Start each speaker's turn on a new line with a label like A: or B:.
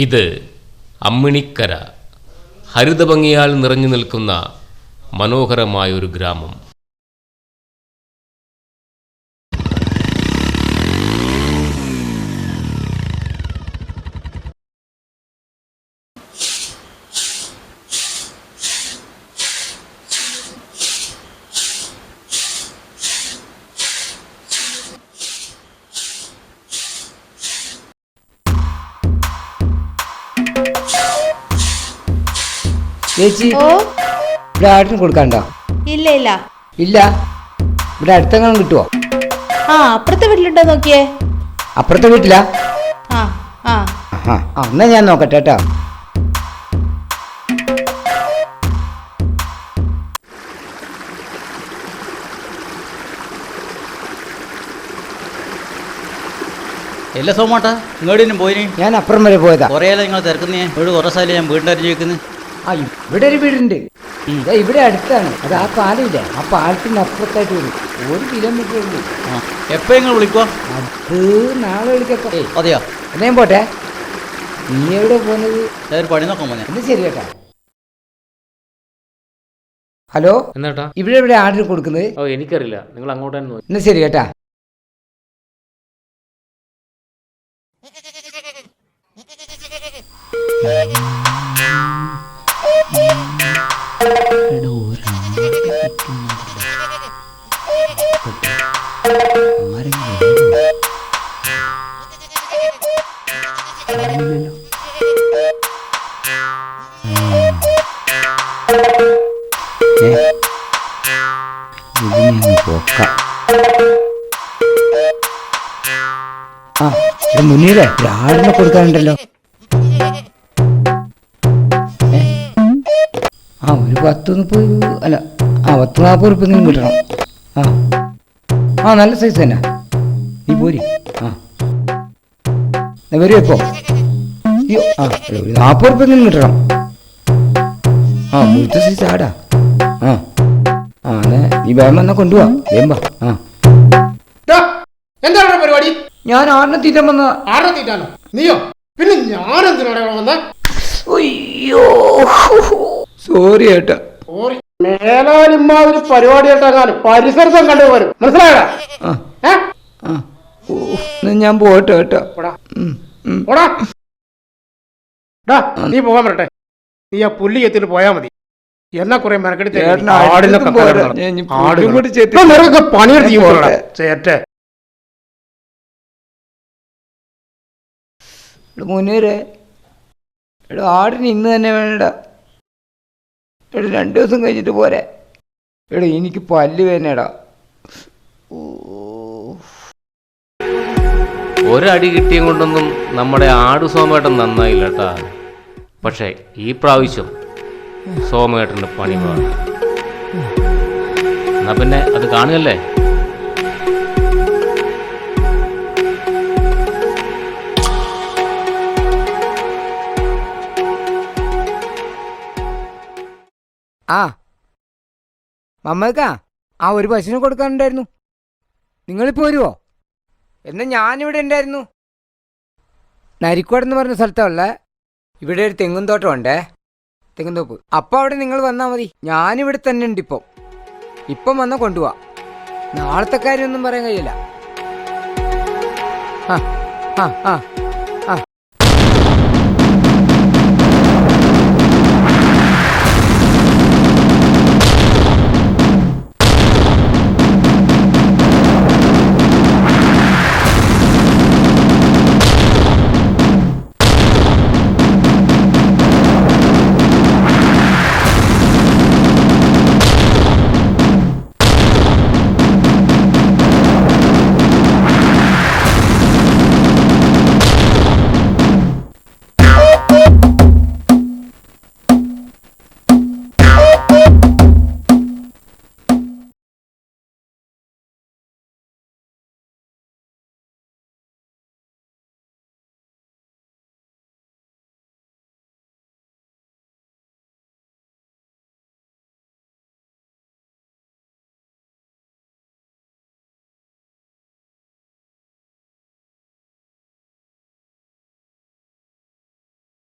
A: ഇത് അമ്മിണിക്കര, ഹരിതഭംഗിയാൽ നിറഞ്ഞു നിൽക്കുന്ന മനോഹരമായൊരു ഗ്രാമം.
B: ചേച്ചി ഇവിടെ ആടിന് കൊടുക്കണ്ടോ?
C: ഇല്ല ഇല്ല
B: ഇല്ല. ഇവിടെ അടുത്തെങ്കിലും കിട്ടുവോ?
C: അപ്പുറത്തെ വീട്ടിലുണ്ടോ നോക്കിയേ.
B: അപ്പുറത്തെ വീട്ടിലാ?
C: ആ
B: എന്നാ ഞാൻ നോക്കട്ടെ കേട്ടോ.
D: എല്ലാ സോമാട്ടാ ഇങ്ങോട്ടും പോയിന്.
B: ഞാൻ അപ്പുറം വരെ പോയതാ.
D: കുറേ നിങ്ങൾ തിരക്കുന്നേ. വീട് കുറേ സ്ഥലം ഞാൻ വീടിൻ്റെ അരിഞ്ഞ് ചോദിക്കുന്നത്.
B: ഇവിടെ ഒരു വീടുണ്ട്. ഇവിടെ അടുത്താണ്. അത് ആ പാലമില്ലേ, ആ പാലത്തിന് അപ്പുറത്തായിട്ട് വരും. 1 കിലോമീറ്റർ ഉള്ളൂ.
D: എപ്പോൾ നിങ്ങൾ വിളിക്കുക?
B: അത് നാളെ വിളിക്കപ്പോ.
D: അതെയോ?
B: എന്നാ ഞാൻ പോട്ടെ. നീ എവിടെ പോകുന്നത്?
D: ഞാൻ ഒരു പണി നോക്കാൻ പോന്നെ.
B: എന്നാ ശരി കേട്ടാ. ഹലോ,
A: എന്നാട്ടാ
B: ഇവിടെ എവിടെ ആടിന് കൊടുക്കുന്നത്?
A: എനിക്കറിയില്ല, നിങ്ങൾ അങ്ങോട്ട് തന്നെ നോക്കി.
B: എന്നാ ശരി കേട്ടാ. മുന്നീരെ ആടിനെ കൊടുക്കാനുണ്ടല്ലോ. ഒരു 10-30 അല്ല 10-40 ഉറുപ്പിയെങ്കിലും കിട്ടണം. നല്ല സൈസ് തന്നെ. നീ പോരി. വരും ഇപ്പോ. അയ്യോ, 40 ഉറുപ്പിയെങ്കിലും കിട്ടണം. മുഴുത്ത സൈസ് ആടാ. നീ വേഗം എന്നാ കൊണ്ടുപോവാ. വേമ്പ.
E: എന്താണ് പരിപാടി?
B: ഞാൻ ആടിനെ തീറ്റാൻ വന്ന.
E: ആടിനെ തീറ്റാനോ? നീയോ? പിന്നെ ഞാൻ എന്തിനാണ് വന്ന?
B: അയ്യോ, സോറി ഏട്ടാ.
E: മേലാലിമാതിരി പരിപാടി ആയിട്ടെങ്ങാനും പരിസരത്തും കണ്ടുപോരും. മനസ്സിലായോ?
B: ഞാൻ പോട്ടെ ഏട്ടാ.
E: നീ പോകാൻ വരട്ടെ. നീ ആ പുല്ലി എത്തിട്ട് പോയാ മതി. എന്നാ കുറെ മെനക്കെടുത്ത് പണിയെടുത്ത് ചേട്ടെ.
B: മുന്നേരെ എടാ, ആടിന് ഇന്ന് തന്നെ വേണടാ. എടാ 2 ദിവസം കഴിഞ്ഞിട്ട് പോരെ. എടാ എനിക്ക് പല്ല് വേനടാ.
A: ഒരടി കിട്ടിയും കൊണ്ടൊന്നും നമ്മുടെ ആട് സോമേട്ടൻ നന്നായില്ല കേട്ടാ. പക്ഷേ ഈ പ്രാവശ്യം സോമേട്ടൻ്റെ പണി വേണം. എന്നാ പിന്നെ അത് കാണുകയല്ലേ.
B: മമ്മക്കാ ഒരു പശുവിനെ കൊടുക്കാനുണ്ടായിരുന്നു. നിങ്ങളിപ്പോൾ വരുമോ? എന്നാൽ ഞാനിവിടെ ഉണ്ടായിരുന്നു. നരിക്കോടെന്ന് പറഞ്ഞ സ്ഥലത്താണല്ലേ. ഇവിടെ ഒരു തെങ്ങും തോട്ടം ഉണ്ടേ, തെങ്ങും തോപ്പ്. അപ്പം അവിടെ നിങ്ങൾ വന്നാൽ മതി. ഞാനിവിടെ തന്നെ ഉണ്ട്. ഇപ്പം വന്നാൽ കൊണ്ടുപോവാ. നാളത്തെ കാര്യമൊന്നും പറയാൻ കഴിയില്ല.